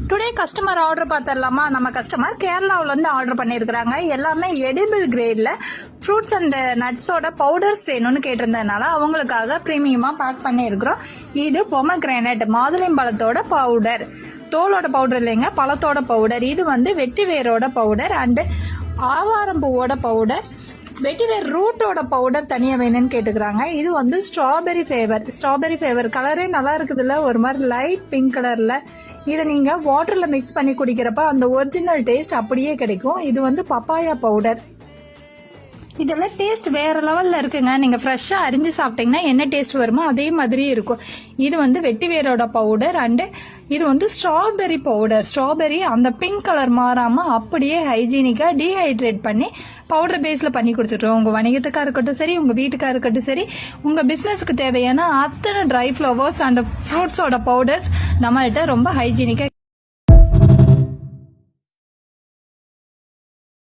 Today customer order பார்த்துடலாமா? நம்ம customer கேரளாவிலேருந்து order பண்ணியிருக்கிறாங்க. எல்லாமே எடிபிள் கிரேடில் ஃப்ரூட்ஸ் அண்ட் நட்ஸோட பவுடர்ஸ் வேணும்னு கேட்டிருந்ததுனால அவங்களுக்காக ப்ரீமியமாக பேக் பண்ணியிருக்கிறோம். இது பொமக்ரேனட் மாதுளம்பழத்தோட பவுடர், தோலோட பவுடர் இல்லைங்க, பழத்தோட பவுடர். இது வந்து வெட்டி வேரோட பவுடர் அண்டு ஆவாரம்பூவோட பவுடர், வெட்டிவேர் ரூட்டோட பவுடர் தனியாக வேணும்னு கேட்டுக்கிறாங்க. இது வந்து ஸ்ட்ராபெரி ஃபேவர் கலரே நல்லா இருக்குதுல்ல, ஒரு மாதிரி லைட் பிங்க் கலரில். இதை நீங்கள் வாட்டரில் மிக்ஸ் பண்ணி குடிக்கிறப்ப அந்த ஒரிஜினல் டேஸ்ட் அப்படியே கிடைக்கும். இது வந்து பப்பாயா பவுடர். இதெல்லாம் டேஸ்ட் வேற லெவலில் இருக்குங்க. நீங்கள் ஃப்ரெஷ்ஷாக அரிஞ்சு சாப்பிட்டீங்கன்னா என்ன டேஸ்ட் வருமோ அதே மாதிரி இருக்கும். இது வந்து வெட்டிவேரோட பவுடர் அண்டு இது வந்து ஸ்ட்ராபெரி பவுடர். ஸ்ட்ராபெரி அந்த பிங்க் கலர் மாறாமல் அப்படியே ஹைஜீனிக்காக டீஹைட்ரேட் பண்ணி பவுடர் பேஸில் பண்ணி கொடுத்துட்ருவோம். உங்கள் வணிகத்துக்காக இருக்கட்டும் சரி, உங்கள் வீட்டுக்காக இருக்கட்டும் சரி, உங்கள் பிஸ்னஸுக்கு தேவையான அத்தனை ட்ரை ஃப்ளவர்ஸ் அண்ட் ஃப்ரூட்ஸோட பவுடர்ஸ் நம்மள்கிட்ட ரொம்ப ஹைஜீனிக்காக